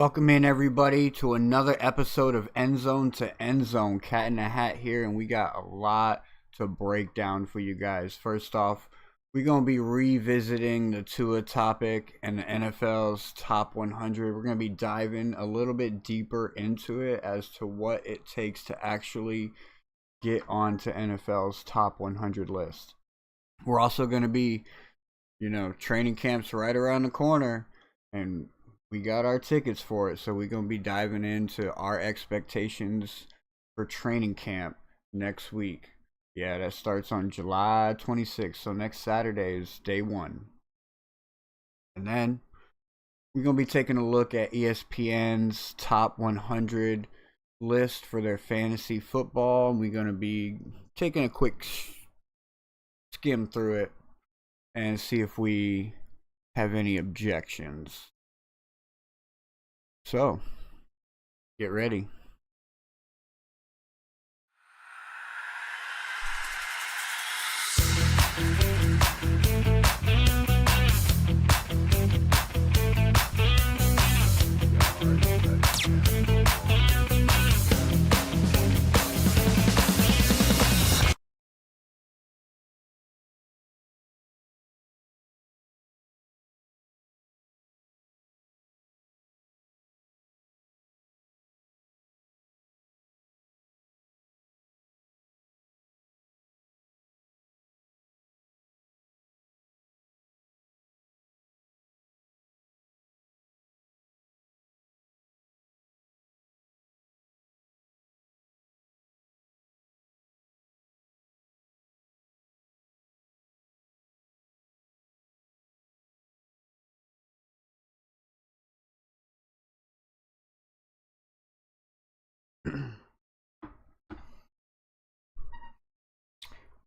Welcome in everybody to another episode of End Zone to End Zone. Cat in a Hat here, and we got a lot to break down for you guys. First off, we're going to be revisiting the Tua topic and the NFL's top 100. We're going to be diving a little bit deeper into it as to what it takes to actually get onto NFL's top 100 list. We're also going to be, training camps right around the corner, and we got our tickets for it, so we're going to be diving into our expectations for training camp next week. Yeah, that starts on July 26th, so next Saturday is day one. And then we're going to be taking a look at ESPN's top 100 list for their fantasy football. We're going to be taking a quick skim through it and see if we have any objections. So, get ready.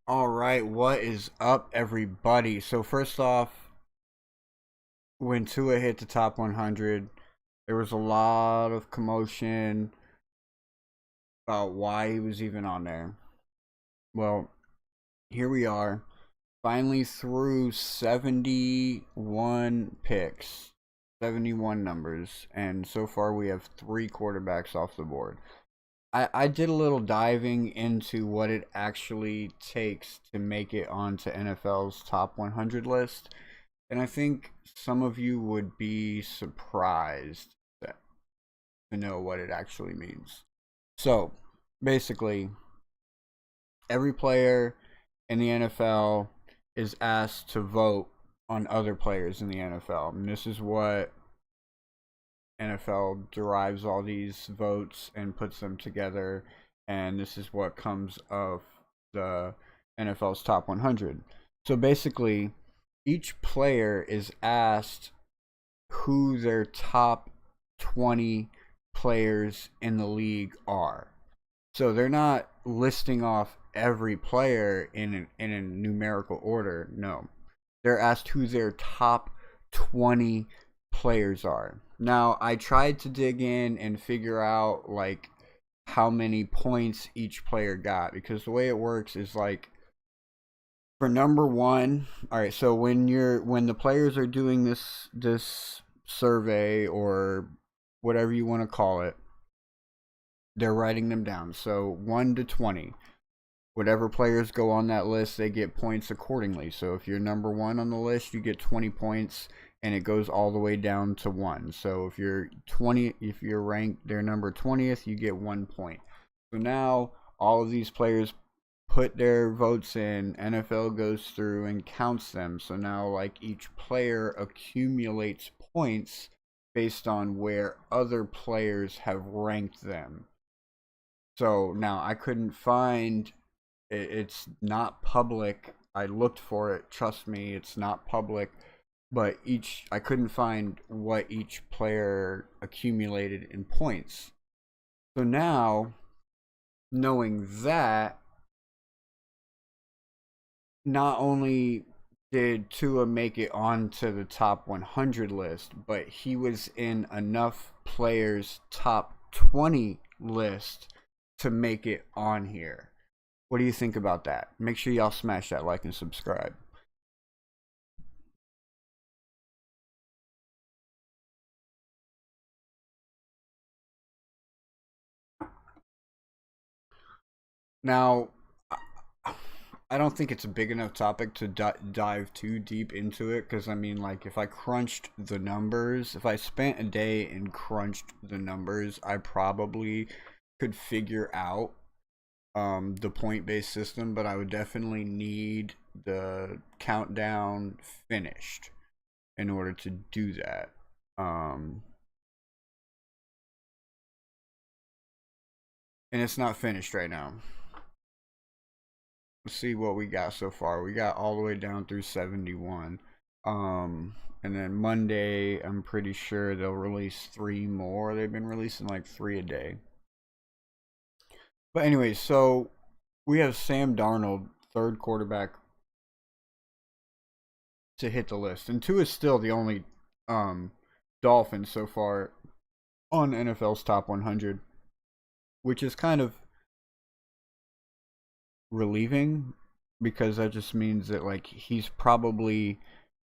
All right, what is up, everybody? So first off, when Tua hit the top 100, there was a lot of commotion about why he was even on there. Well, here we are, finally through 71 picks, 71 numbers, and so far we have 3 quarterbacks off the board. I did a little diving into what it actually takes to make it onto NFL's top 100 list, and I think some of you would be surprised to know what it actually means. So, basically, every player in the NFL is asked to vote on other players in the NFL, and this is what NFL derives all these votes and puts them together, and this is what comes of the NFL's top 100. So basically, each player is asked who their top 20 players in the league are. So they're not listing off every player in a numerical order. No, they're asked who their top 20 players are. Now, I tried to dig in and figure out like how many points each player got, because the way it works is like for number 1, all right, so when the players are doing this survey or whatever you want to call it, they're writing them down. So 1 to 20. Whatever players go on that list, they get points accordingly. So if you're number 1 on the list, you get 20 points, and it goes all the way down to 1. So if you're ranked they're number 20th, you get 1 point. So now all of these players put their votes in, NFL goes through and counts them. So now like each player accumulates points based on where other players have ranked them. So now I couldn't find it's not public. I looked for it, trust me, it's not public. But I couldn't find what each player accumulated in points. So now, knowing that, not only did Tua make it onto the top 100 list, but he was in enough players' top 20 list to make it on here. What do you think about that? Make sure y'all smash that like and subscribe. Now, I don't think it's a big enough topic to dive too deep into it, because I mean, like, if I crunched the numbers, if I spent a day and crunched the numbers, I probably could figure out the point-based system, but I would definitely need the countdown finished in order to do that. Um, and it's not finished right now. Let's see what we got so far. We got all the way down through 71. And then Monday, I'm pretty sure they'll release 3 more. They've been releasing like 3 a day. But anyway, so we have Sam Darnold, third quarterback to hit the list, and Tua is still the only Dolphin so far on NFL's top 100, which is kind of relieving, because that just means that, like, he's probably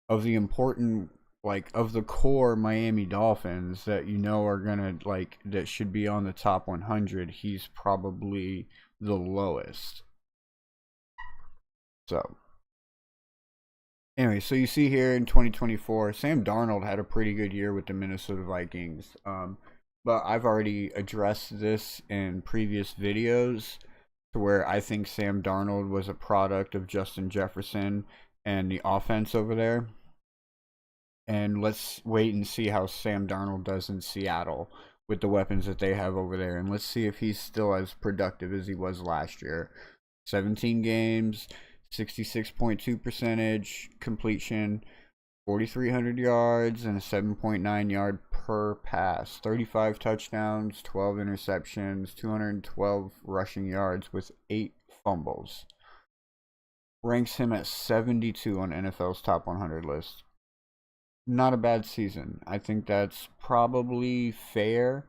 of the important, like, of the core Miami Dolphins that are gonna, like, that should be on the top 100, he's probably the lowest. So anyway, so you see here in 2024, Sam Darnold had a pretty good year with the Minnesota Vikings. But I've already addressed this in previous videos, to where I think Sam Darnold was a product of Justin Jefferson and the offense over there. And let's wait and see how Sam Darnold does in Seattle with the weapons that they have over there. And let's see if he's still as productive as he was last year. 17 games, 66.2 percentage completion, 4,300 yards, and a 7.9 yard per pass, 35 touchdowns, 12 interceptions, 212 rushing yards with 8 fumbles. Ranks him at 72 on NFL's top 100 list. Not a bad season. I think that's probably fair.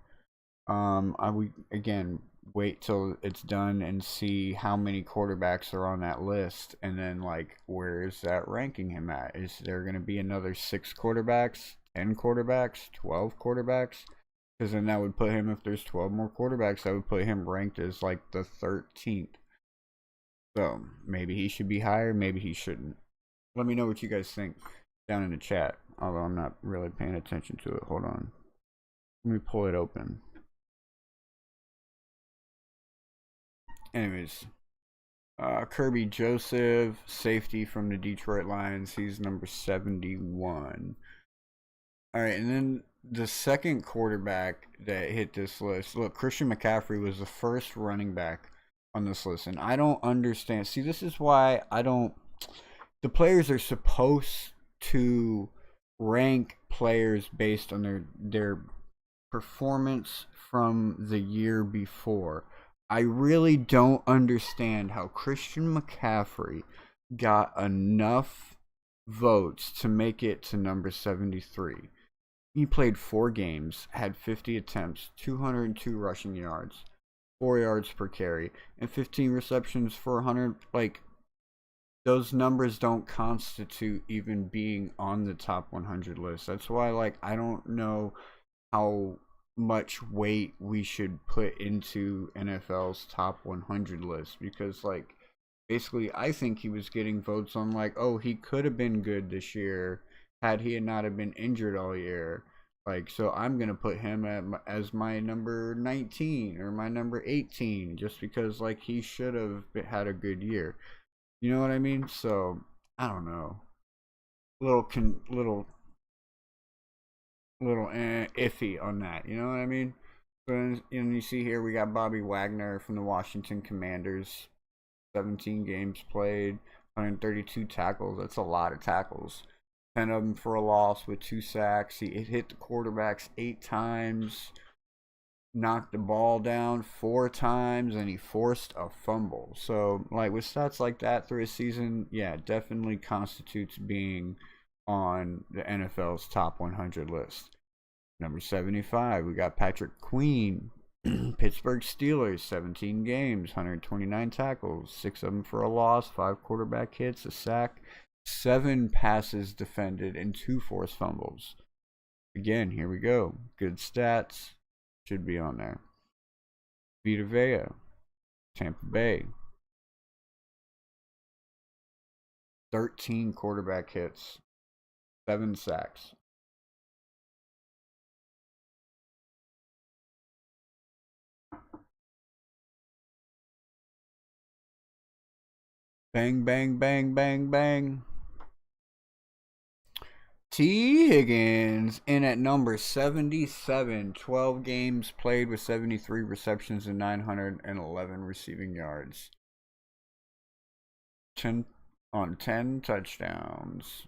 I would, again, wait till it's done and see how many quarterbacks are on that list, and then, like, where is that ranking him at? Is there going to be another 6 quarterbacks, 10 quarterbacks, 12 quarterbacks? Because then that would put him, if there's 12 more quarterbacks, that would put him ranked as like the 13th. So maybe he should be higher, maybe he shouldn't. Let me know what you guys think down in the chat, although I'm not really paying attention to it. Hold on. Let me pull it open. Anyways, Kirby Joseph, safety from the Detroit Lions. He's number 71. All right, and then the second quarterback that hit this list. Look, Christian McCaffrey was the first running back on this list, and I don't understand. See, this is why I don't. The players are supposed to rank players based on their performance from the year before. I really don't understand how Christian McCaffrey got enough votes to make it to number 73. He played 4 games, had 50 attempts, 202 rushing yards, 4 yards per carry, and 15 receptions for 100. Like, those numbers don't constitute even being on the top 100 list. That's why, like, I don't know how much weight we should put into NFL's top 100 list, because, like, basically I think he was getting votes on, like, oh, he could have been good this year had he not have been injured all year. Like, so I'm gonna put him as my number 19 or my number 18, just because, like, he should have had a good year. You know what I mean? So I don't know. Little iffy on that. You know what I mean? And you see here we got Bobby Wagner from the Washington Commanders. 17 games played, 132 tackles. That's a lot of tackles. 10 of them for a loss with 2 sacks. He hit the quarterbacks 8 times, knocked the ball down 4 times, and he forced a fumble. So, like, with stats like that through a season, yeah, definitely constitutes being on the NFL's top 100 list. Number 75, we got Patrick Queen, Pittsburgh Steelers, 17 games, 129 tackles, 6 of them for a loss, 5 quarterback hits, a sack, 7 passes defended, and 2 forced fumbles. Again, here we go. Good stats. Should be on there. Vita Vea, Tampa Bay. 13 quarterback hits, 7 sacks. Bang, bang, bang, bang, bang. T. Higgins in at number 77. 12 games played with 73 receptions and 911 receiving yards. 10 touchdowns.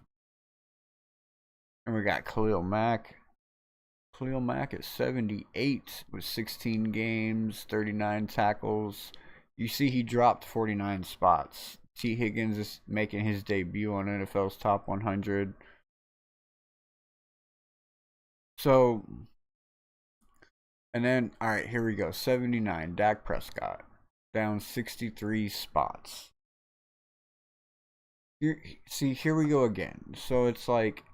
And we got Khalil Mack. Khalil Mack at 78 with 16 games, 39 tackles. You see he dropped 49 spots. T. Higgins is making his debut on NFL's Top 100. So, and then, all right, here we go. 79, Dak Prescott. Down 63 spots. See, here we go again. So it's like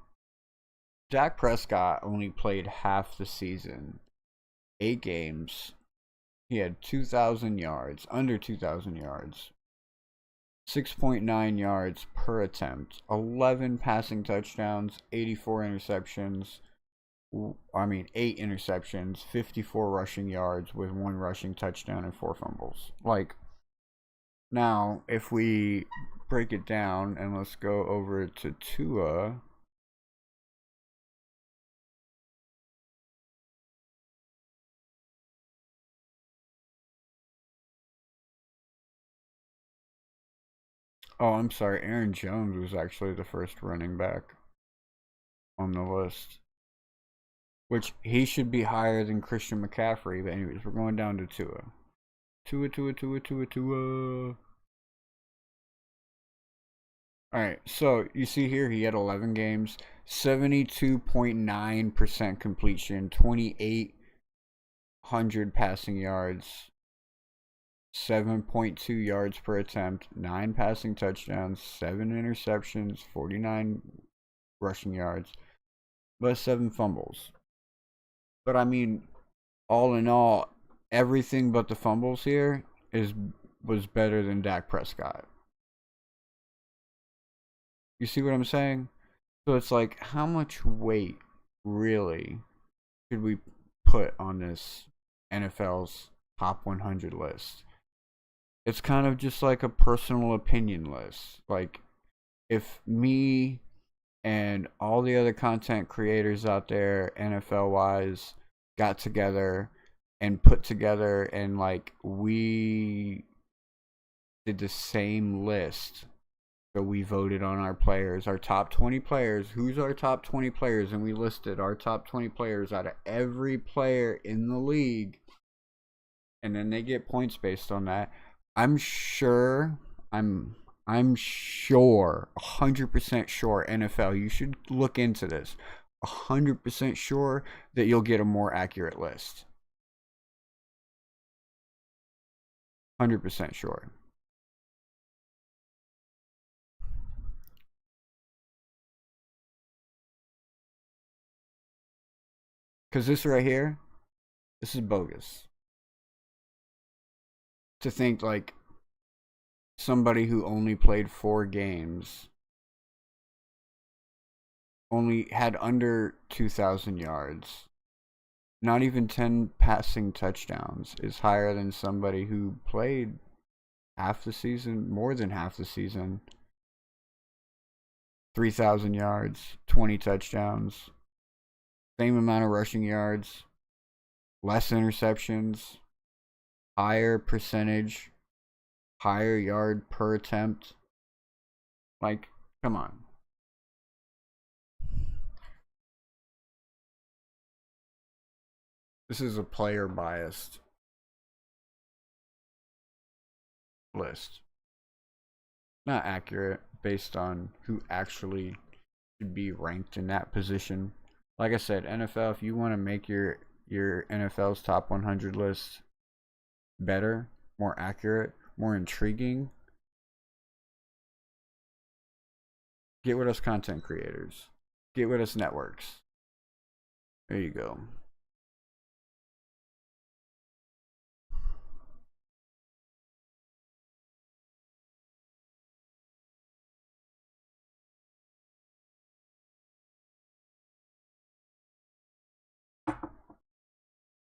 Dak Prescott only played half the season. 8 games. He had 2,000 yards, under 2,000 yards. 6.9 yards per attempt. 11 passing touchdowns, 84 interceptions. 8 interceptions, 54 rushing yards with 1 rushing touchdown and 4 fumbles. Like, now, if we break it down and let's go over to Tua. Oh, I'm sorry. Aaron Jones was actually the first running back on the list. Which he should be higher than Christian McCaffrey. But anyways, we're going down to Tua. Tua. Alright, so you see here he had 11 games, 72.9% completion, 2,800 passing yards, 7.2 yards per attempt, 9 passing touchdowns, 7 interceptions, 49 rushing yards, but 7 fumbles. But I mean, all in all, everything but the fumbles here was better than Dak Prescott. You see what I'm saying? So it's like, how much weight really should we put on this NFL's top 100 list? It's kind of just like a personal opinion list. Like, if me and all the other content creators out there, NFL wise, got together and put together and like we did the same list. So we voted on our players, our top 20 players. Who's our top 20 players? And we listed our top 20 players out of every player in the league. And then they get points based on that. I'm sure, 100% sure, NFL, you should look into this. 100% sure that you'll get a more accurate list. 100% sure. Because this right here, this is bogus. To think like somebody who only played 4 games only had under 2,000 yards, not even 10 passing touchdowns, is higher than somebody who played half the season, more than half the season, 3,000 yards, 20 touchdowns, same amount of rushing yards, less interceptions, higher percentage, higher yard per attempt. Like, come on. This is a player biased list. Not accurate based on who actually should be ranked in that position. Like I said, NFL, if you want to make your NFL's top 100 list better, more accurate, more intriguing, get with us content creators. Get with us networks. There you go.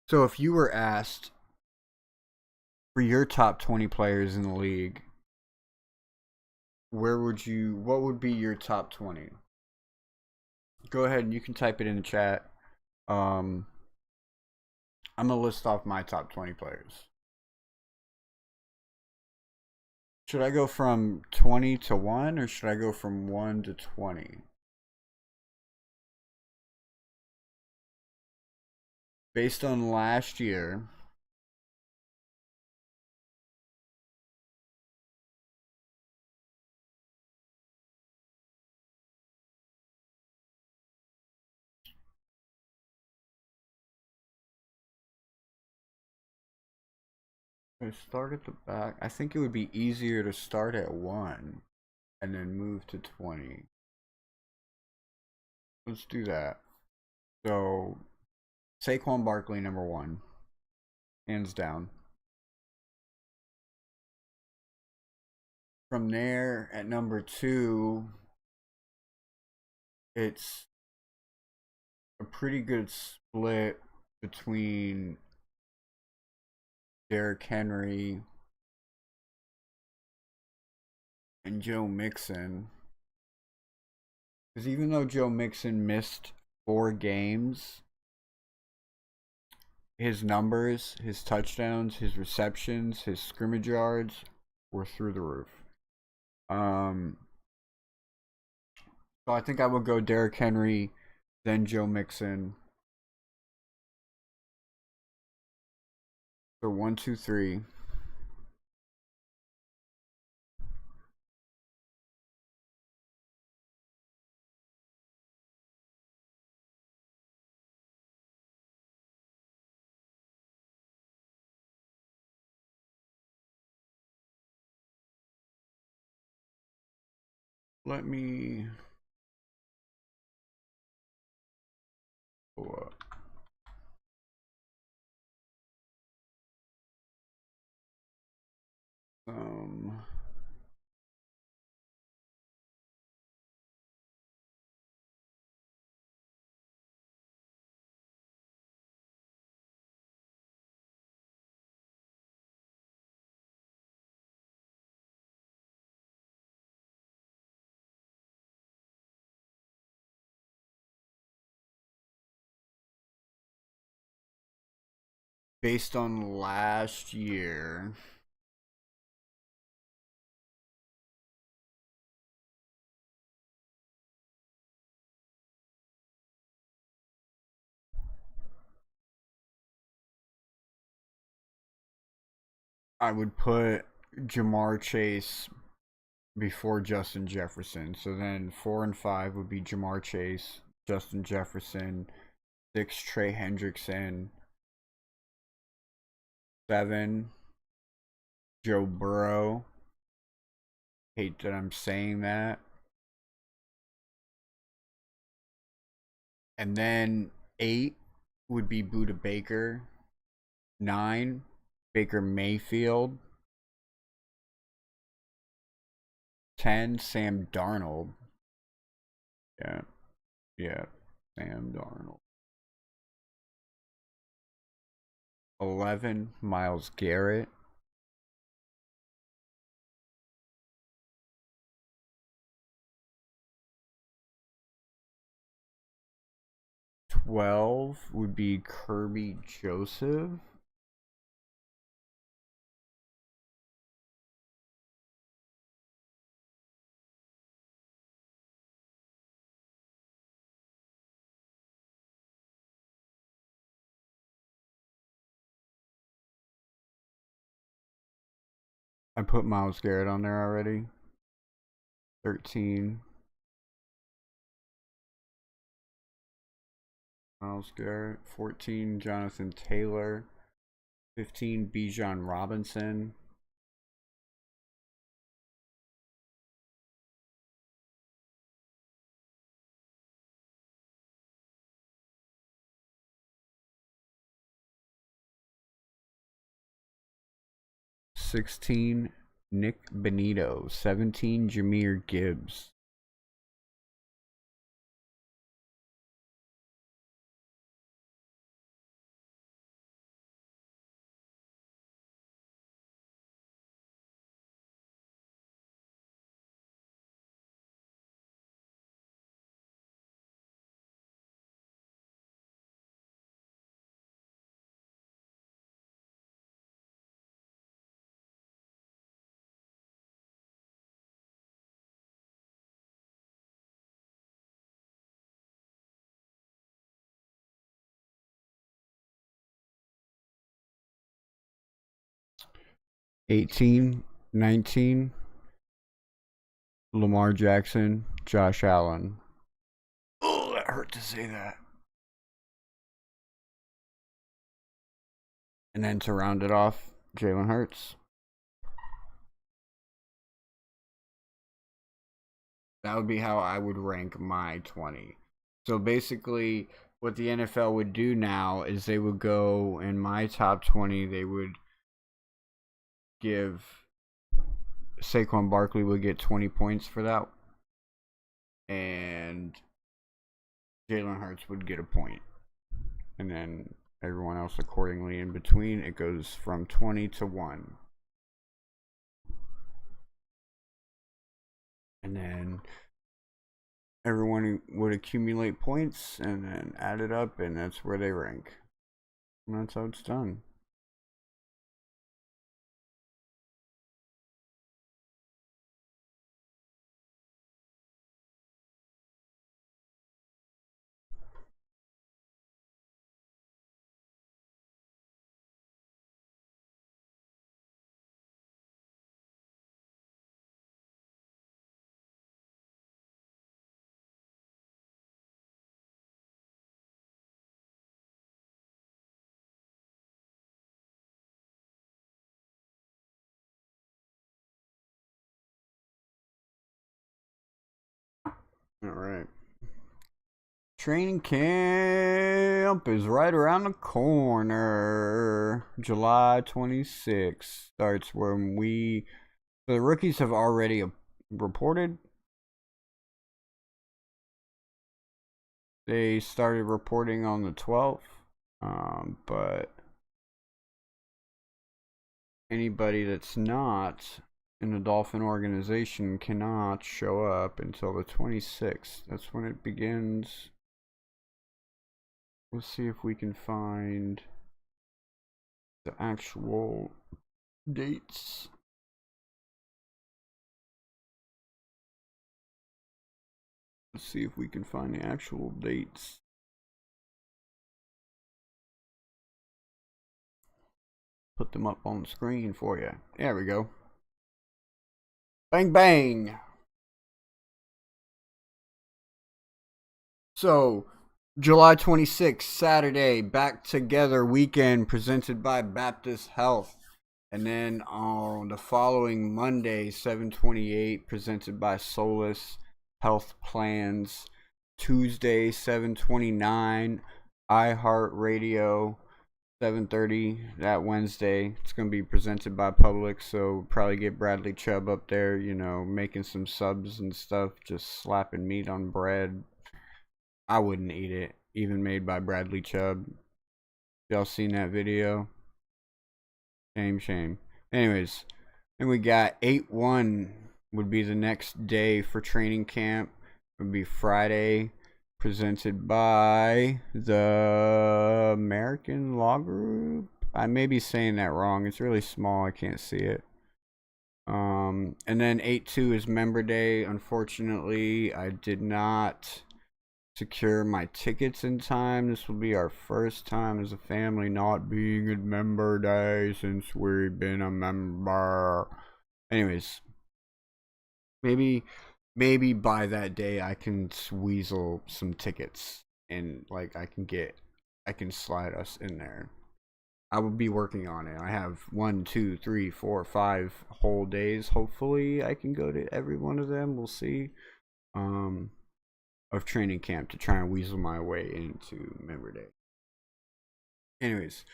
So if you were asked for your top 20 players in the league, what would be your top 20? Go ahead and you can type it in the chat. Um, I'm going to list off my top 20 players. Should I go from 20 to 1 or should I go from 1 to 20? Based on last year, I start at the back. I think it would be easier to start at 1 and then move to 20. Let's do that. So, Saquon Barkley, number 1. Hands down. From there, at number 2, it's a pretty good split between Derrick Henry and Joe Mixon. Because even though Joe Mixon missed 4 games, his numbers, his touchdowns, his receptions, his scrimmage yards were through the roof. So I think I will go Derrick Henry, then Joe Mixon. So 1, 2, 3. Let me pull up. Based on last year, I would put Jamar Chase before Justin Jefferson. So then 4 and 5 would be Jamar Chase, Justin Jefferson, 6 Trey Hendrickson, 7 Joe Burrow. Hate that I'm saying that. And then 8 would be Buda Baker, 9 Baker Mayfield, 10 Sam Darnold. Yeah, Sam Darnold. 11 Myles Garrett. 12 would be Kirby Joseph. I put Myles Garrett on there already. 13 Myles Garrett. 14 Jonathan Taylor. 15 Bijan Robinson. Nick Benito. 17 Jahmyr Gibbs. 18, 19, Lamar Jackson, Josh Allen. Oh, that hurt to say that. And then to round it off, Jalen Hurts. That would be how I would rank my 20. So basically, what the NFL would do now is they would go in my top 20, they would give Saquon Barkley would get 20 points for that, and Jalen Hurts would get a point. And then everyone else accordingly in between, it goes from 20 to 1. And then everyone would accumulate points and then add it up, and that's where they rank. And that's how it's done. All right. Training camp is right around the corner. July 26th starts when the rookies have already reported. They started reporting on the 12th, but anybody that's not in the Dolphin organization cannot show up until the 26th. That's when it begins. Let's see if we can find the actual dates. Let's see if we can find the actual dates. Put them up on the screen for you. There we go. Bang, bang. So, July 26th, Saturday, Back Together Weekend presented by Baptist Health. And then on the following Monday, 7/28, presented by Solus Health Plans. Tuesday, 7/29, iHeartRadio. 7:30 that Wednesday. It's going to be presented by Publix, so probably get Bradley Chubb up there, making some subs and stuff, just slapping meat on bread. I wouldn't eat it, even made by Bradley Chubb. Y'all seen that video? Shame. Anyways, then we got 8/1 would be the next day for training camp. It would be Friday, presented by the American Law Group. I may be saying that wrong. It's really small. I can't see it. And then 8/2 is Member Day. Unfortunately, I did not secure my tickets in time. This will be our first time as a family not being at Member Day since we've been a member. Anyways, maybe by that day I can weasel some tickets and I can slide us in there. I will be working on it. I have 1, 2, 3, 4, 5 whole days. Hopefully I can go to every one of them. We'll see. Of training camp to try and weasel my way into Member Day. Anyways,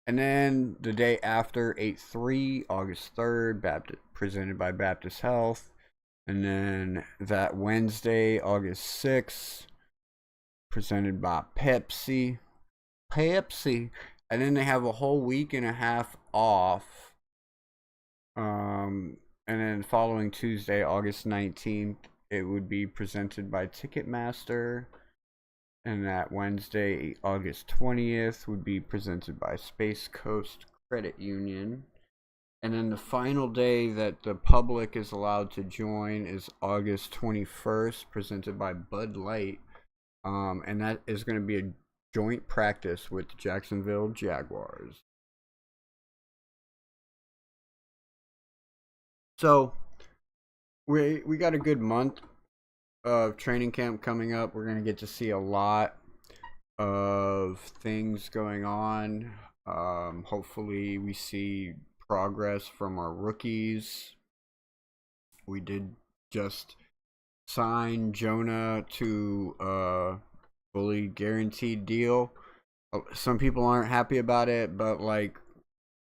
and then the day after, 8/3, August 3rd, presented by Baptist Health. And then that Wednesday, August 6th, presented by Pepsi. And then they have a whole week and a half off. And then following Tuesday, August 19th, it would be presented by Ticketmaster. And that Wednesday, August 20th, would be presented by Space Coast Credit Union. And then the final day that the public is allowed to join is August 21st, presented by Bud Light. And that is going to be a joint practice with the Jacksonville Jaguars. So we got a good month of training camp coming up. We're gonna get to see a lot of things going on. Hopefully, we see progress from our rookies. We did just sign Jonah to a fully guaranteed deal. Some people aren't happy about it, but like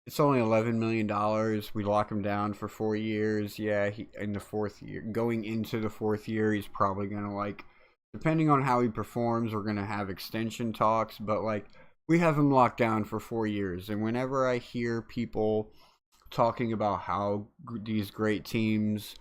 it's only $11 million. We lock him down for 4 years. Yeah, in the fourth year, going into the fourth year, he's probably gonna like, depending on how he performs, we're gonna have extension talks. But like, we have him locked down for 4 years. And whenever I hear people talking about how these great teams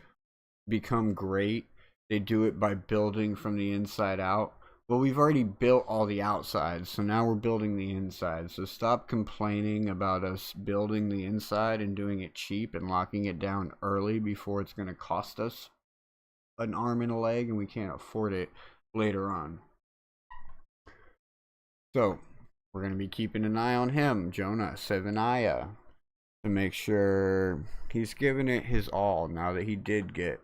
become great, they do it by building from the inside out. Well, we've already built all the outsides, so now we're building the inside. So stop complaining about us building the inside and doing it cheap and locking it down early before it's going to cost us an arm and a leg and we can't afford it later on. So we're going to be keeping an eye on him, Jonah Sevenaya, to make sure he's giving it his all now that he did get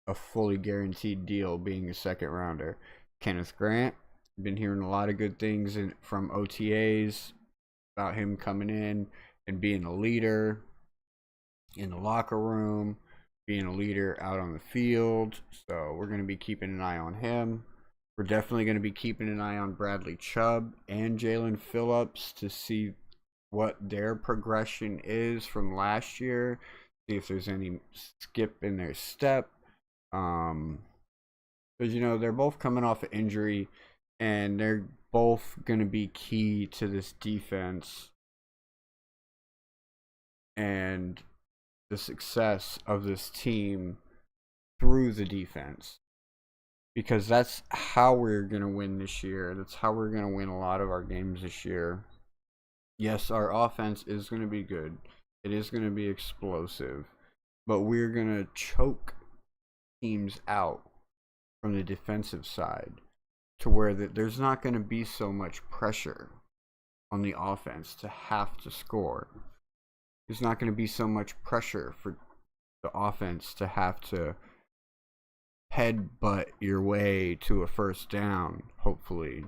a fully guaranteed deal being a second rounder. Kenneth Grant, been hearing a lot of good things from OTAs about him coming in and being a leader in the locker room, being a leader out on the field. So we're going to be keeping an eye on him. We're definitely going to be keeping an eye on Bradley Chubb and Jalen Phillips to see what their progression is from last year, see if there's any skip in their step. Because, they're both coming off an injury, and they're both going to be key to this defense and the success of this team through the defense. Because that's how we're going to win this year. That's how we're going to win a lot of our games this year. Yes, our offense is going to be good. It is going to be explosive. But we're going to choke teams out from the defensive side to where there's not going to be so much pressure on the offense to have to score. There's not going to be so much pressure for the offense to have to headbutt your way to a first down, hopefully.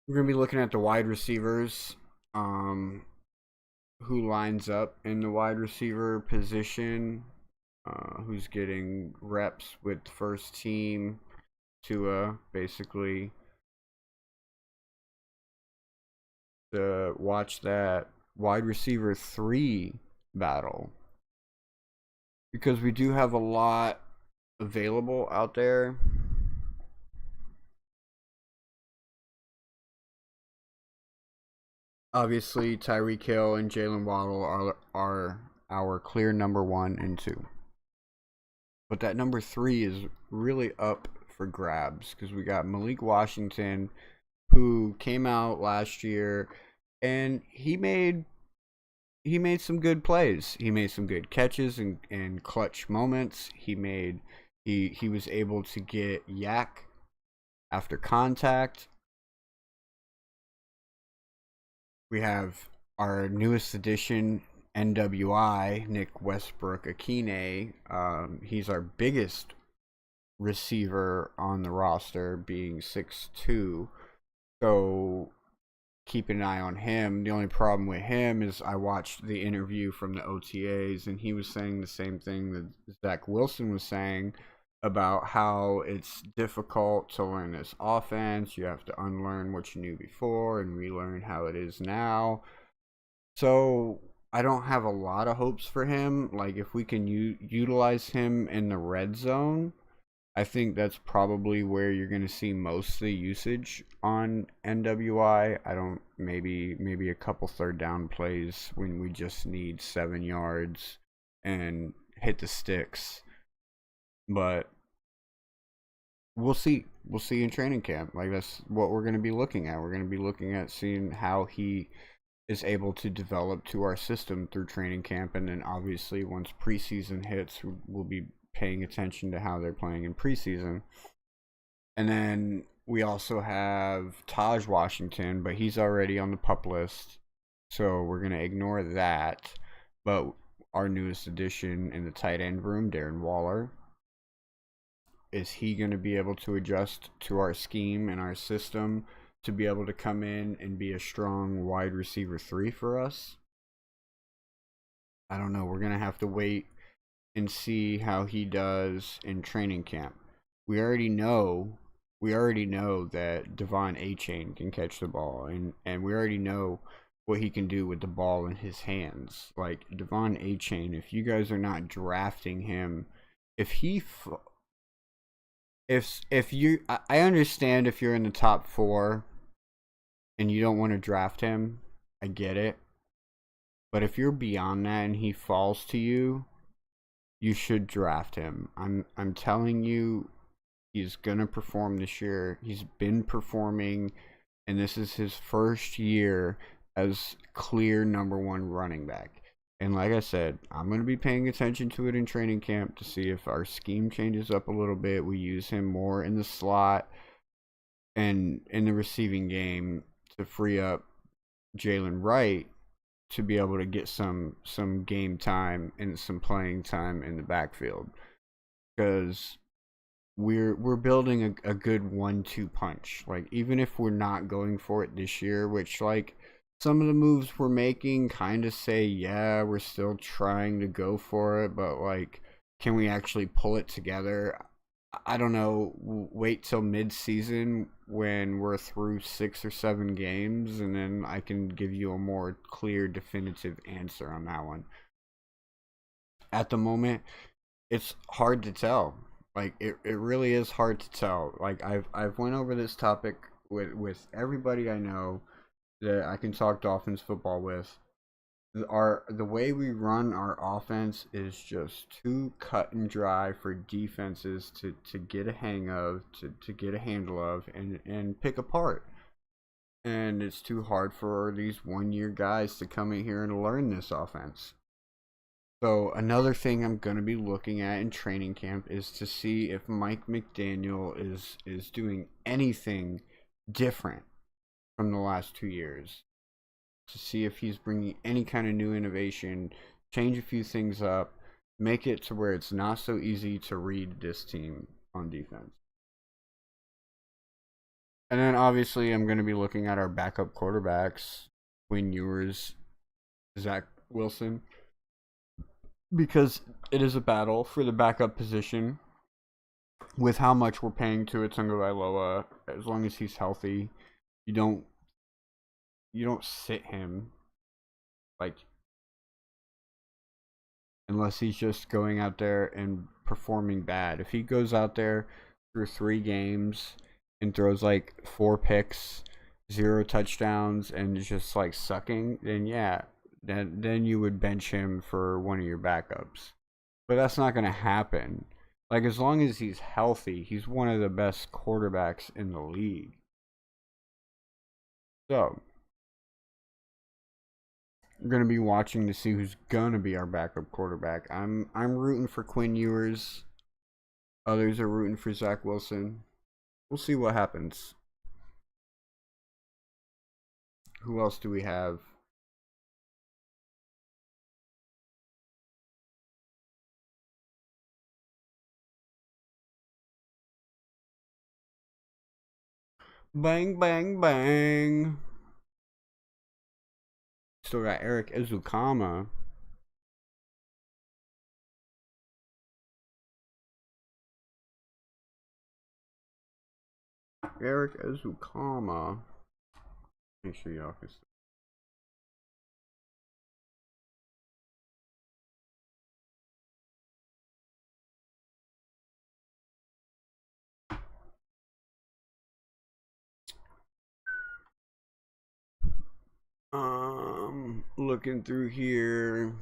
We're going to be looking at the wide receivers, who lines up in the wide receiver position, who's getting reps with the first team to basically to watch that wide receiver 3 battle. Because we do have a lot available out there. Obviously, Tyreek Hill and Jalen Waddle are our clear number 1 and 2. But that number 3 is really up for grabs because we got Malik Washington, who came out last year, and he made some good plays. He made some good catches and clutch moments. He was able to get yak after contact. We have our newest addition, NWI, Nick Westbrook-Akine. He's our biggest receiver on the roster, being 6'2". So keep an eye on him. The only problem with him is I watched the interview from the OTAs, and he was saying the same thing that Zach Wilson was saying about how it's difficult to learn this offense. You have to unlearn what you knew before and relearn how it is now. So I don't have a lot of hopes for him. Like, if we can utilize him in the red zone, I think that's probably where you're going to see most of the usage on NWI. Maybe a couple third down plays when we just need 7 yards and hit the sticks. But we'll see. We'll see in training camp. Like, that's what we're going to be looking at. We're going to be looking at seeing how he is able to develop to our system through training camp. And then obviously once preseason hits, we'll be paying attention to how they're playing in preseason. And then we also have Taj Washington, but he's already on the pup list. So we're going to ignore that. But our newest addition in the tight end room, Darren Waller, is he going to be able to adjust to our scheme and our system to be able to come in and be a strong wide receiver 3 for us? I don't know. We're going to have to wait and see how he does in training camp. We already know that Devon A-Chain can catch the ball, and we already know what he can do with the ball in his hands. Like Devon A-Chain, if you guys are not drafting him, if he if you I understand if you're in the top 4 and you don't want to draft him, I get it. But if you're beyond that and he falls to you, you should draft him. I'm telling you, he's gonna perform this year. He's been performing, and this is his first year as clear #1 running back. And like I said, I'm gonna be paying attention to it in training camp to see if our scheme changes up a little bit. We use him more in the slot and in the receiving game to free up Jalen Wright to be able to get some game time and some playing time in the backfield, because we're building a good 1-2 punch. Like even if we're not going for it this year, which like some of the moves we're making kind of say yeah we're still trying to go for it, but like can we actually pull it together? I don't know. Wait till mid-season when we're through 6 or 7 games, and then I can give you a more clear, definitive answer on that one. At the moment, it's hard to tell. Like it really is hard to tell. Like I've went over this topic with everybody I know that I can talk Dolphins football with. The way we run our offense is just too cut and dry for defenses to get a hang of, to get a handle of, and pick apart. And it's too hard for these 1-year guys to come in here and learn this offense. So another thing I'm gonna be looking at in training camp is to see if Mike McDaniel is doing anything different from the last 2 years, to see if he's bringing any kind of new innovation, change a few things up, make it to where it's not so easy to read this team on defense. And then obviously I'm going to be looking at our backup quarterbacks, Quinn Ewers, Zach Wilson, because it is a battle for the backup position with how much we're paying to Tagovailoa. As long as he's healthy, you don't sit him, like, unless he's just going out there and performing bad. If he goes out there through 3 games and throws like 4 picks, 0 touchdowns, and is just like sucking, then yeah, then you would bench him for one of your backups. But that's not going to happen. Like as long as he's healthy, he's one of the best quarterbacks in the league. So we're gonna be watching to see who's gonna be our backup quarterback. I'm rooting for Quinn Ewers. Others are rooting for Zach Wilson. We'll see what happens. Who else do we have? Bang, bang, bang. Still got Eric Ezukama. Eric Ezukama. Make sure y'all can see. Looking through here.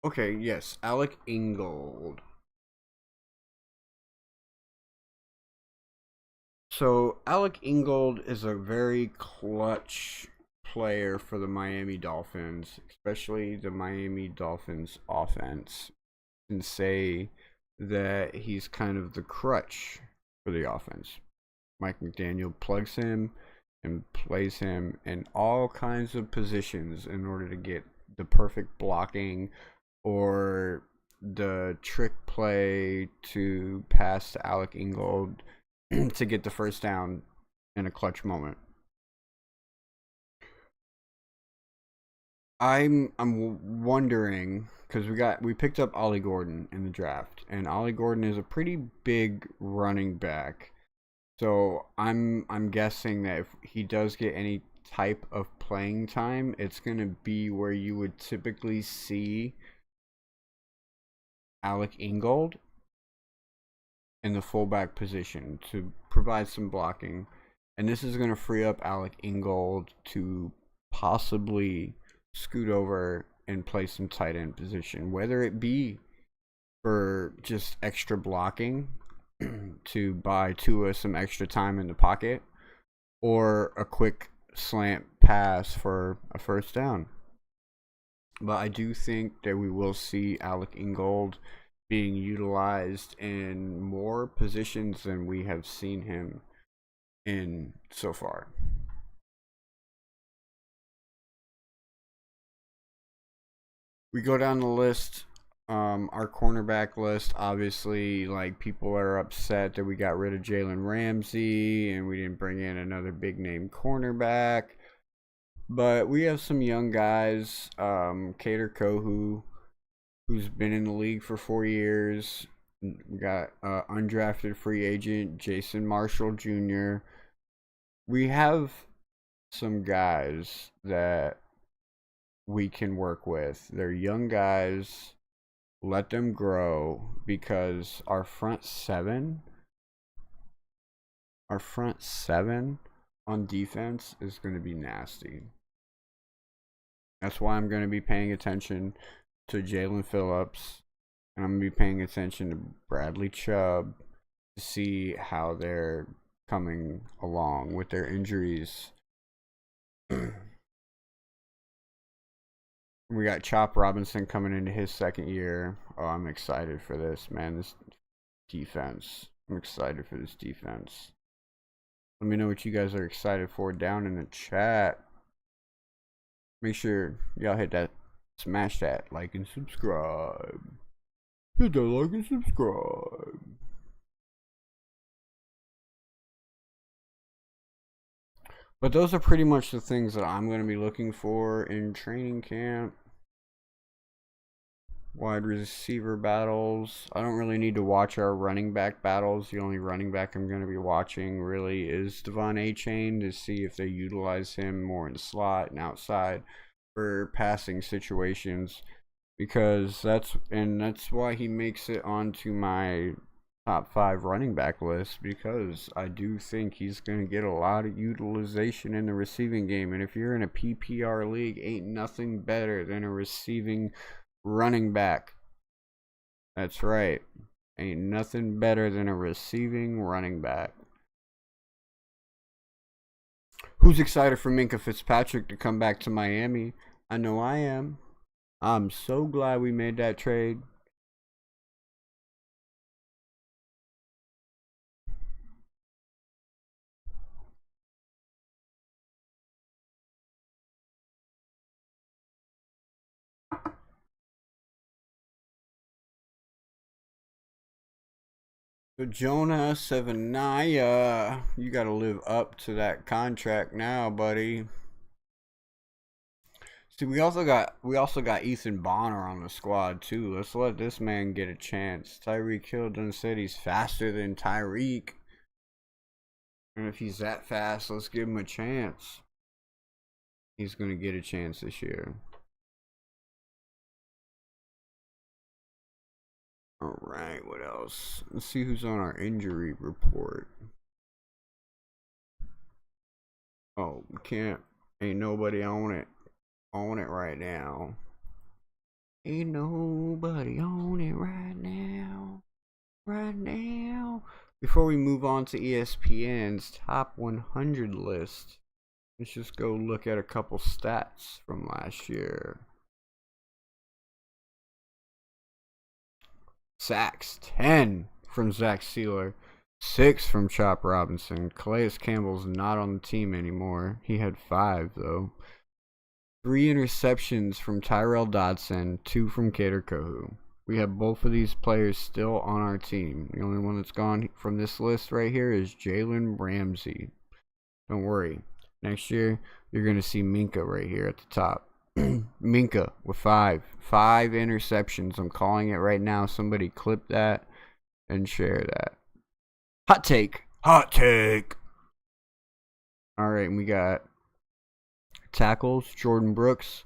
Okay, yes, Alec Ingold. So Alec Ingold is a very clutch player for the Miami Dolphins, especially the Miami Dolphins offense. And say that he's kind of the crutch for the offense. Mike McDaniel plugs him and plays him in all kinds of positions in order to get the perfect blocking or the trick play to pass to Alec Ingold to get the first down in a clutch moment. I'm wondering because we picked up Ollie Gordon in the draft, and Ollie Gordon is a pretty big running back. So I'm guessing that if he does get any type of playing time, it's gonna be where you would typically see Alec Ingold in the fullback position to provide some blocking, and this is gonna free up Alec Ingold to possibly scoot over and play some tight end position, whether it be for just extra blocking to buy Tua some extra time in the pocket or a quick slant pass for a first down. But I do think that we will see Alec Ingold being utilized in more positions than we have seen him in so far. We go down the list. Our cornerback list, obviously, like, people are upset that we got rid of Jalen Ramsey and we didn't bring in another big name cornerback. But we have some young guys. Kader Kohu, who's been in the league for 4 years. We got undrafted free agent Jason Marshall Jr. We have some guys that we can work with. They're young guys. Let them grow, because our front seven on defense is going to be nasty. That's why I'm going to be paying attention to Jalen Phillips, and I'm going to be paying attention to Bradley Chubb to see how they're coming along with their injuries. We got Chop Robinson coming into his second year. Oh, I'm excited for this, man. This defense. I'm excited for this defense. Let me know what you guys are excited for down in the chat. Make sure y'all hit that, smash that like and subscribe. Hit that like and subscribe. But those are pretty much the things that I'm going to be looking for in training camp. Wide receiver battles. I don't really need to watch our running back battles. The only running back I'm going to be watching really is Devon Achane, to see if they utilize him more in the slot and outside for passing situations, because that's why he makes it onto my top 5 running back list, because I do think he's going to get a lot of utilization in the receiving game. And if you're in a PPR league, ain't nothing better than a receiving running back. That's right. Ain't nothing better than a receiving running back. Who's excited for Minkah Fitzpatrick to come back to Miami? I know I am. I'm so glad we made that trade. So Jonah Sevenaya, you got to live up to that contract now, buddy. See, we also got Ethan Bonner on the squad too. Let's let this man get a chance. Tyreek Hill done said he's faster than Tyreek, and if he's that fast, let's give him a chance. He's gonna get a chance this year. All right, what else? Let's see who's on our injury report. Oh, we can't. Ain't nobody on it right now. Ain't nobody on it right now. Before we move on to ESPN's top 100 list, let's just go look at a couple stats from last year. sacks, 10 from Zach Sealer, 6 from Chop Robinson. Calais Campbell's not on the team anymore. He had 5, though. 3 interceptions from Tyrell Dodson, 2 from Kader Kohu. We have both of these players still on our team. The only one that's gone from this list right here is Jalen Ramsey. Don't worry. Next year, you're going to see Minka right here at the top. Minka with 5 interceptions. I'm calling it right now. Somebody clip that and share that. Hot take. All right, and we got tackles. Jordan Brooks.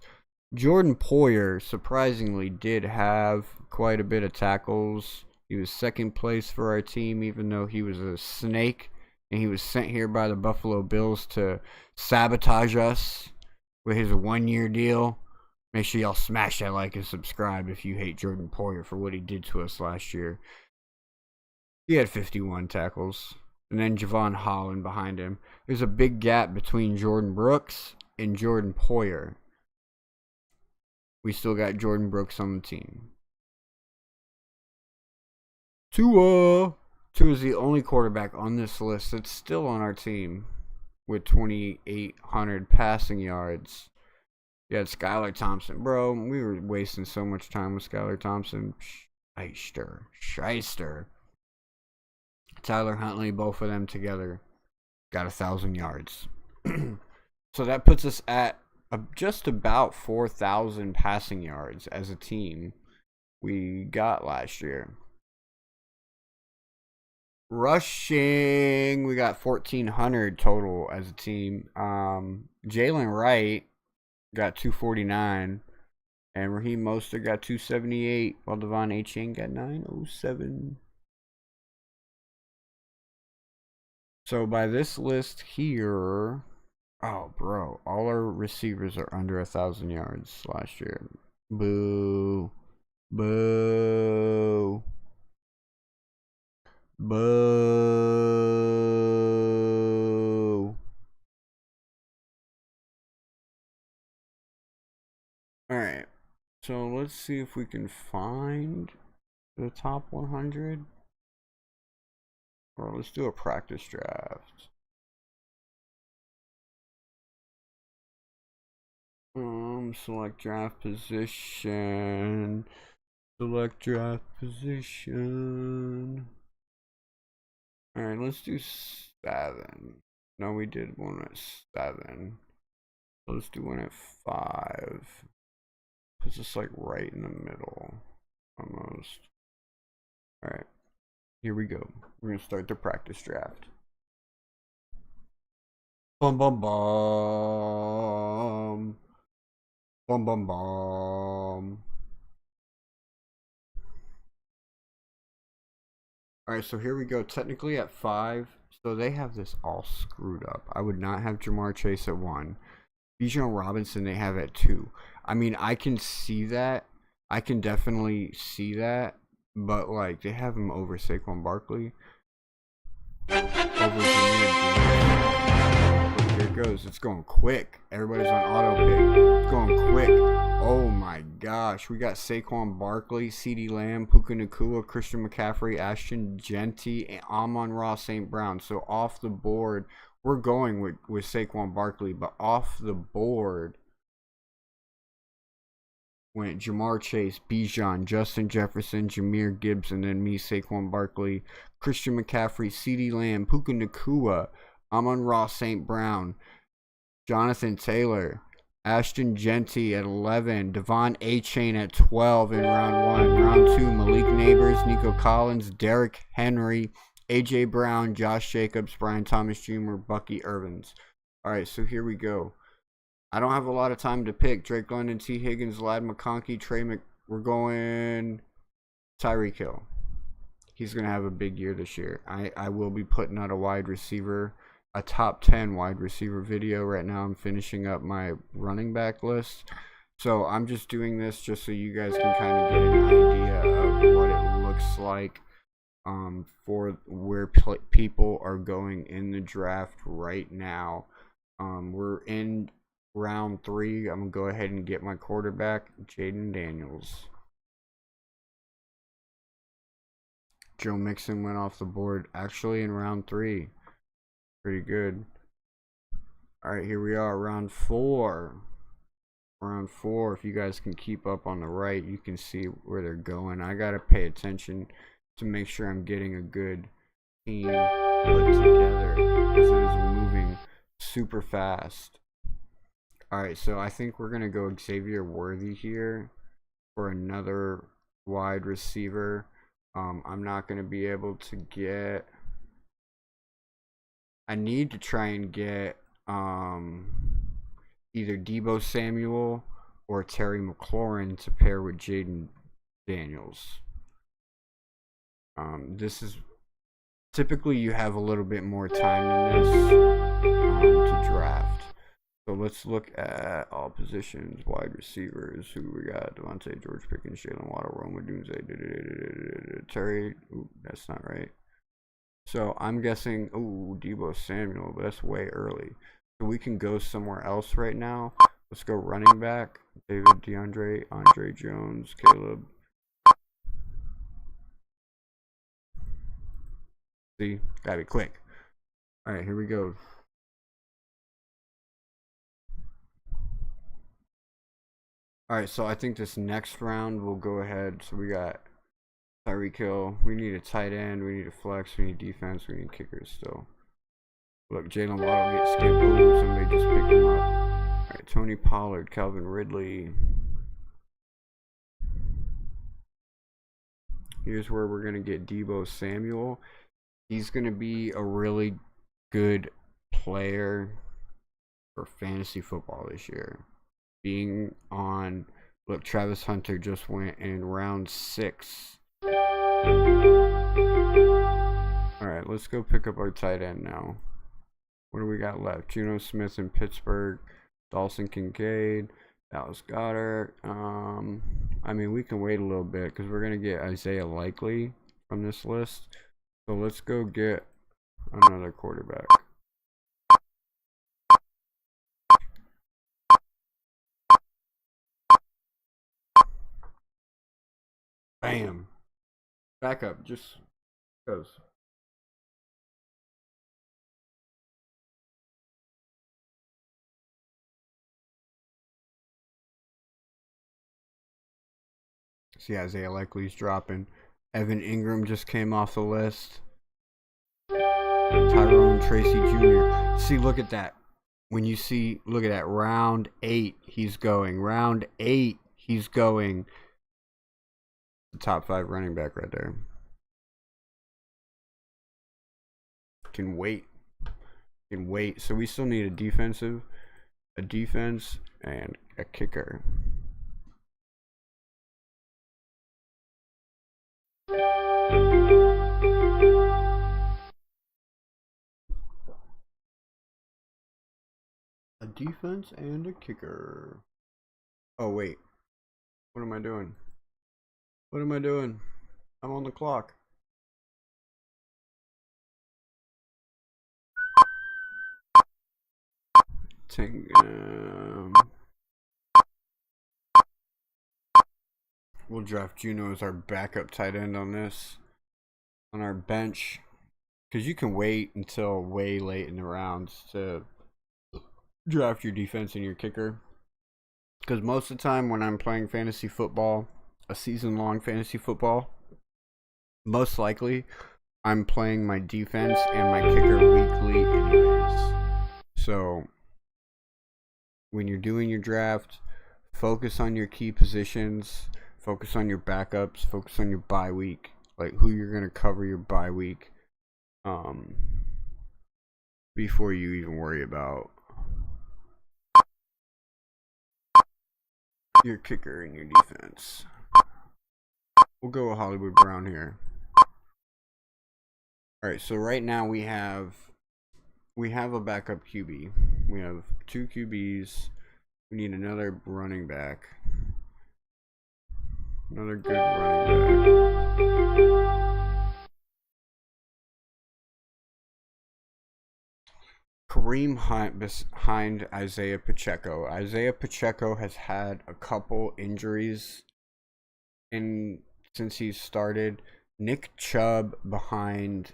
Jordan Poyer surprisingly did have quite a bit of tackles. He was second place for our team, even though he was a snake, and he was sent here by the Buffalo Bills to sabotage us with his 1-year deal. Make sure y'all smash that like and subscribe if you hate Jordan Poyer for what he did to us last year. He had 51 tackles. And then Javon Holland behind him. There's a big gap between Jordan Brooks and Jordan Poyer. We still got Jordan Brooks on the team. Tua is the only quarterback on this list that's still on our team with 2,800 passing yards. You had Skylar Thompson. Bro, we were wasting so much time with Skylar Thompson. Shyster. Tyler Huntley, both of them together got 1,000 yards. So that puts us at just about 4,000 passing yards as a team we got last year. Rushing, we got 1,400 total as a team. Jalen Wright got 249, and Raheem Mostert got 278, while Devon Achane got 907. So by this list here, oh bro, all our receivers are under 1,000 yards last year. Boo. Boo. Boo. Alright, so let's see if we can find the top 100. Or let's do a practice draft. Select draft position. Select draft position. Alright, let's do 7. No, we did one at 7. Let's do one at 5. Puts us like right in the middle. Almost. Alright. Here we go. We're going to start the practice draft. Bum bum bum. Bum bum bum. Alright, so here we go. Technically at 5. So they have this all screwed up. I would not have Jamar Chase at 1. Bijan Robinson they have at 2. I mean, I can see that. I can definitely see that. But, like, they have him over Saquon Barkley. Over Jameer. Here it goes. It's going quick. Everybody's on auto pick. It's going quick. Oh, my gosh. We got Saquon Barkley, CeeDee Lamb, Puka Nacua, Christian McCaffrey, Ashton Genty, and Amon-Ra St. Brown. So, off the board, we're going with Saquon Barkley. But off the board went Jamar Chase, Bijan, Justin Jefferson, Jahmyr Gibbs, and then me, Saquon Barkley, Christian McCaffrey, CeeDee Lamb, Puka Nacua, Amon-Ra St. Brown, Jonathan Taylor, Ashton Genty at 11, Devon Achane at 12 in round 1. Round 2, Malik Neighbors, Nico Collins, Derrick Henry, A.J. Brown, Josh Jacobs, Brian Thomas Jr., Bucky Irvins. All right, so here we go. I don't have a lot of time to pick. Drake London, T. Higgins, Lad McConkey, we're going Tyreek Hill. He's going to have a big year this year. I will be putting out a top 10 wide receiver video. Right now I'm finishing up my running back list. So I'm just doing this just so you guys can kind of get an idea of what it looks like for where people are going in the draft right now. We're in round 3. I'm going to go ahead and get my quarterback, Jaden Daniels. Joe Mixon went off the board actually in round 3. Pretty good. All right, here we are, round 4. Round 4. If you guys can keep up on the right, you can see where they're going. I gotta pay attention to make sure I'm getting a good team put together because it is moving super fast. All right, so I think we're gonna go Xavier Worthy here for another wide receiver. I'm not gonna be able to get. I need to try and get either Deebo Samuel or Terry McLaurin to pair with Jaden Daniels. This is typically you have a little bit more time in this to draft. So let's look at all positions, wide receivers. Who we got? Devontae, George Pickens, Jalen Waddle, Roma Dunze, Terry. Ooh, that's not right. So I'm guessing, Deebo Samuel, but that's way early. So we can go somewhere else right now. Let's go running back. David, DeAndre, Andre Jones, Caleb. See, gotta be quick. All right, here we go. All right, so I think this next round we'll go ahead. So we got Tyreek Hill. We need a tight end. We need a flex. We need defense. We need kickers still. Look, Jalen Waddle gets skipped. Boom, somebody just picked him up. All right, Tony Pollard, Calvin Ridley. Here's where we're going to get Deebo Samuel. He's going to be a really good player for fantasy football this year. Being on, look, Travis Hunter just went in round 6. Alright, let's go pick up our tight end now. What do we got left? Juno Smith in Pittsburgh, Dawson Kincaid, Dallas Goedert. I mean, we can wait a little bit because we're going to get Isaiah Likely from this list. So let's go get another quarterback. Bam. Backup just goes. See, Isaiah Likely's dropping. Evan Ingram just came off the list. Tyrone Tracy Jr. See, look at that. When you see, look at that. Round 8, he's going. Round 8, he's going. The top 5 running back right there. Can wait. Can wait. So we still need a defense, and a kicker. A defense and a kicker. Oh, wait. What am I doing? What am I doing? I'm on the clock. We'll draft Juno as our backup tight end on this. On our bench. Because you can wait until way late in the rounds to draft your defense and your kicker. Because most of the time when I'm playing fantasy football, a season-long fantasy football, most likely I'm playing my defense and my kicker weekly anyways. So when you're doing your draft, focus on your key positions, focus on your backups, focus on your bye week, like who you're going to cover your bye week before you even worry about your kicker and your defense. We'll go with Hollywood Brown here. Alright, so right now we have a backup QB. We have 2 QBs. We need another running back. Another good running back. Kareem Hunt behind Isaiah Pacheco. Isaiah Pacheco has had a couple injuries since he started. Nick Chubb behind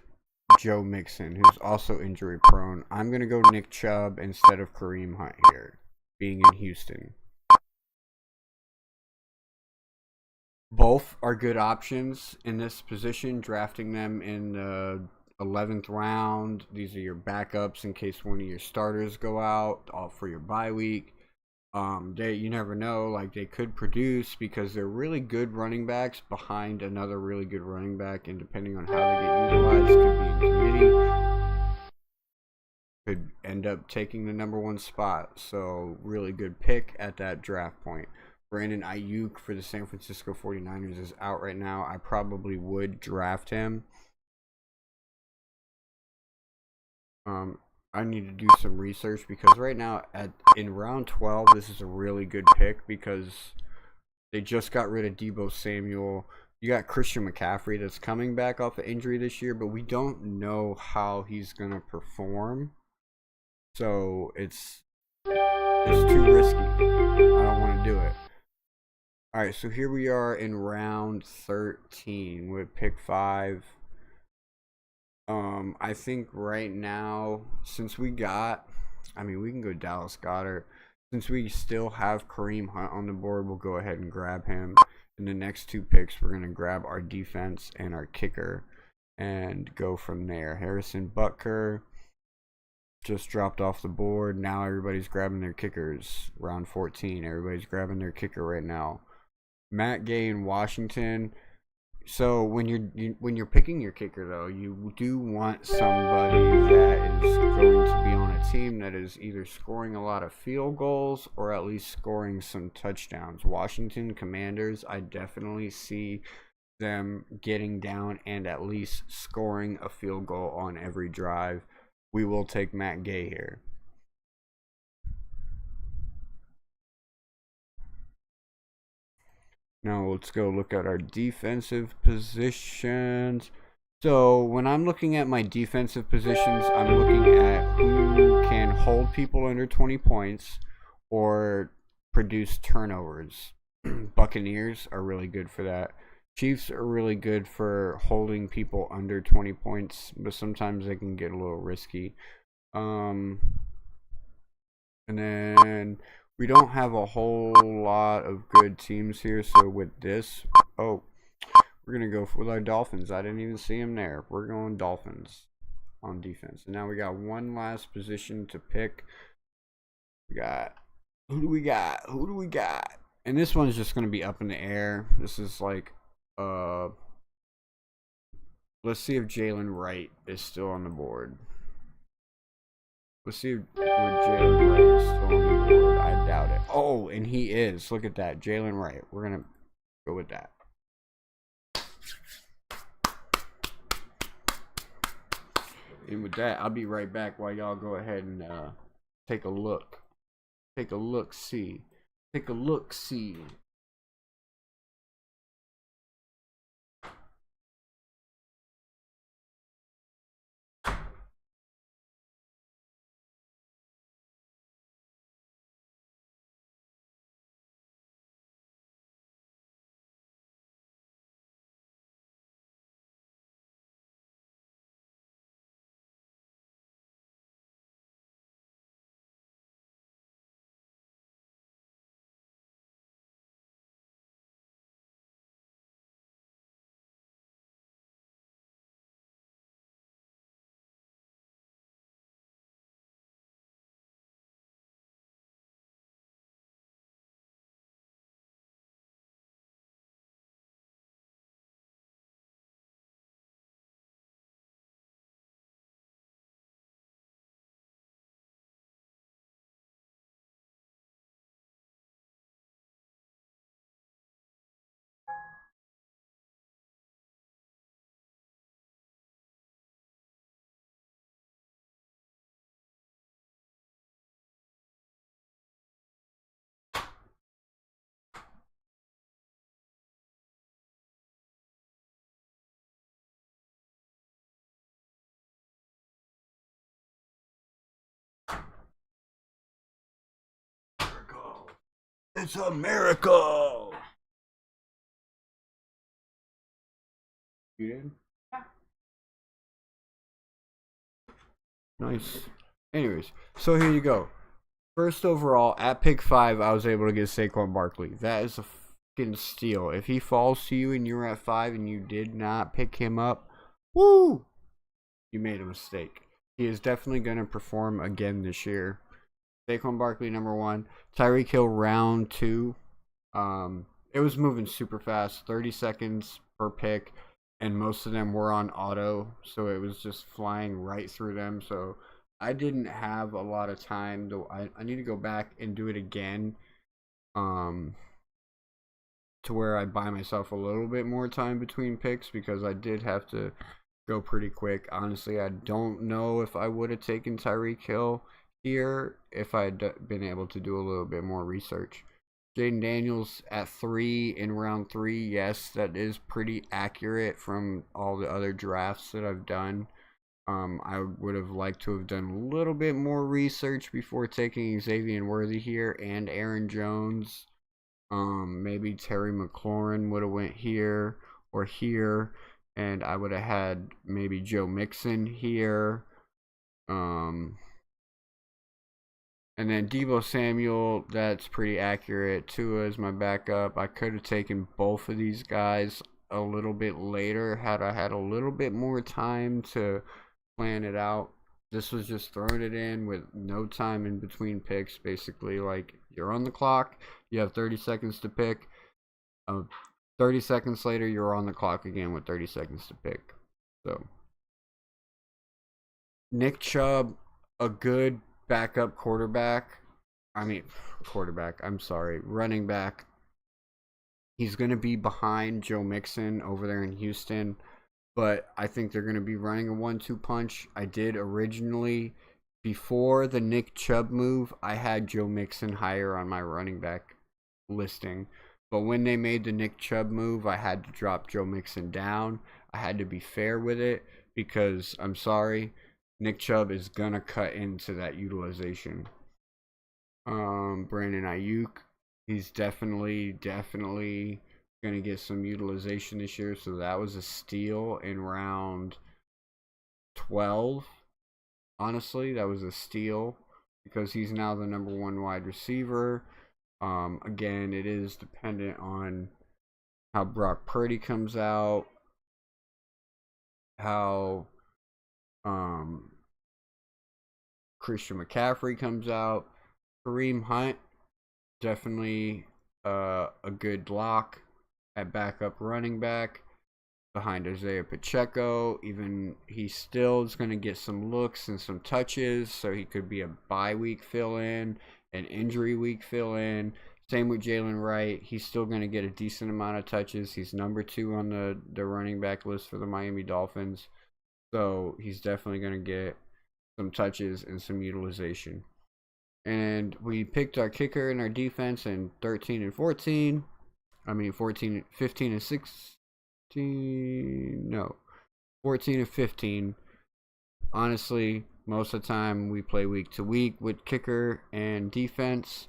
Joe Mixon, who's also injury prone. I'm going to go Nick Chubb instead of Kareem Hunt here, being in Houston. Both are good options in this position, drafting them in the 11th round. These are your backups in case one of your starters go out, all for your bye week. You never know, like they could produce because they're really good running backs behind another really good running back, and depending on how they get utilized, could be in committee, could end up taking the number one spot. So really good pick at that draft point. Brandon Ayuk for the San Francisco 49ers is out right now. I probably would draft him. I need to do some research because right now in round 12, this is a really good pick because they just got rid of Deebo Samuel. You got Christian McCaffrey that's coming back off of injury this year, but we don't know how he's going to perform. So it's too risky. I don't want to do it. All right, so here we are in round 13 with pick 5. I think right now, since we can go Dallas Goedert. Since we still have Kareem Hunt on the board, we'll go ahead and grab him. In the next 2 picks, we're going to grab our defense and our kicker and go from there. Harrison Butker just dropped off the board. Now everybody's grabbing their kickers. Round 14, everybody's grabbing their kicker right now. Matt Gay in Washington. So when you're picking your kicker, though, you do want somebody that is going to be on a team that is either scoring a lot of field goals or at least scoring some touchdowns. Washington Commanders, I definitely see them getting down and at least scoring a field goal on every drive. We will take Matt Gay here. Now let's go look at our defensive positions. So when I'm looking at my defensive positions, I'm looking at who can hold people under 20 points or produce turnovers. Buccaneers are really good for that. Chiefs are really good for holding people under 20 points, but sometimes they can get a little risky. And then we don't have a whole lot of good teams here, so with this, we're going to go with our Dolphins. I didn't even see them there. We're going Dolphins on defense. And now we got one last position to pick. Who do we got? And this one's just going to be up in the air. This is like, let's see if Jalen Wright is still on the board. Let's see if Jalen Wright is still on the board. I doubt it. Oh, and he is. Look at that. Jalen Wright. We're going to go with that. And with that, I'll be right back while y'all go ahead and take a look. Take a look-see. It's a miracle. You did? Nice. Anyways, so here you go. First overall, at pick 5, I was able to get Saquon Barkley. That is a fucking steal. If he falls to you and you're at 5 and you did not pick him up, woo! You made a mistake. He is definitely going to perform again this year. Saquon Barkley, number 1. Tyreek Hill, round 2. It was moving super fast, 30 seconds per pick, and most of them were on auto, so it was just flying right through them. So I didn't have a lot of time. I need to go back and do it again, to where I buy myself a little bit more time between picks, because I did have to go pretty quick. Honestly, I don't know if I would have taken Tyreek Hill here if I'd been able to do a little bit more research. Jaden Daniels at 3 in round 3. Yes, that is pretty accurate from all the other drafts that I've done. I would have liked to have done a little bit more research before taking Xavier Worthy here and Aaron Jones. Maybe Terry McLaurin would have went here or here, and I would have had maybe Joe Mixon here. And then Deebo Samuel, that's pretty accurate. Tua is my backup. I could have taken both of these guys a little bit later had I had a little bit more time to plan it out. This was just throwing it in with no time in between picks. Basically, like, you're on the clock, you have 30 seconds to pick. 30 seconds later, you're on the clock again with 30 seconds to pick. So, Nick Chubb, a good backup quarterback. Running back. He's going to be behind Joe Mixon over there in Houston, but I think they're going to be running a 1-2 punch. I did originally, before the Nick Chubb move, I had Joe Mixon higher on my running back listing. But when they made the Nick Chubb move, I had to drop Joe Mixon down. I had to be fair with it, because I'm sorry, Nick Chubb is going to cut into that utilization. Brandon Ayuk, he's definitely going to get some utilization this year. So that was a steal in round 12. Honestly, that was a steal because he's now the number 1 wide receiver. Again, it is dependent on how Brock Purdy comes out, how Christian McCaffrey comes out. Kareem Hunt, definitely a good lock at backup running back behind Isaiah Pacheco. Even he still is going to get some looks and some touches, so he could be a bye week fill-in, an injury week fill-in. Same with Jalen Wright. He's still going to get a decent amount of touches. He's number 2 on the running back list for the Miami Dolphins. So he's definitely going to get some touches and some utilization. And we picked our kicker and our defense in 13 and 14. 15 and 16. No, 14 and 15. Honestly, most of the time we play week to week with kicker and defense.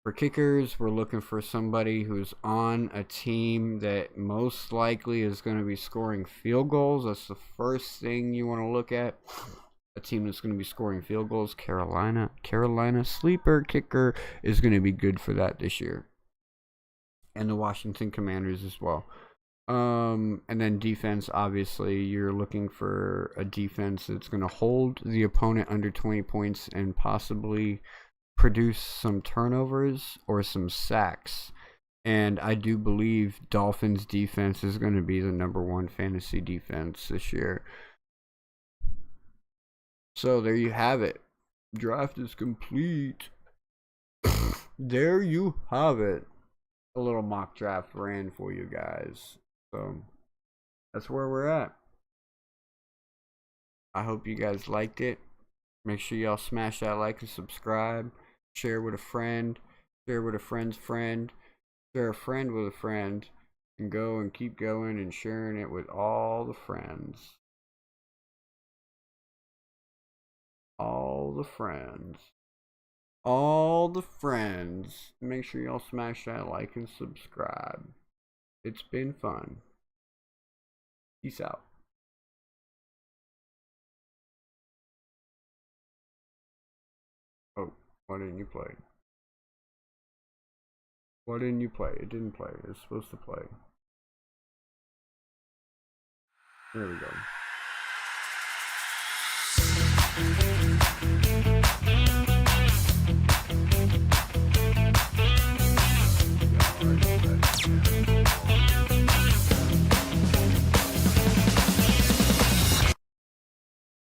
For kickers, we're looking for somebody who's on a team that most likely is going to be scoring field goals. That's the first thing you want to look at. A team that's going to be scoring field goals. Carolina sleeper kicker is going to be good for that this year. And the Washington Commanders as well. And then defense, obviously, you're looking for a defense that's going to hold the opponent under 20 points and possibly produce some turnovers or some sacks. And I do believe Dolphins defense is going to be the number 1 fantasy defense this year. So there you have it. Draft is complete. There you have it. A little mock draft ran for you guys. So that's where we're at. I hope you guys liked it. Make sure y'all smash that like and subscribe. Share with a friend. Share with a friend's friend. Share a friend with a friend. And go and keep going and sharing it with all the friends. All the friends. Make sure y'all smash that like and subscribe. It's been fun. Peace out. Oh, why didn't you play? Why didn't you play? It didn't play. It was supposed to play. There we go.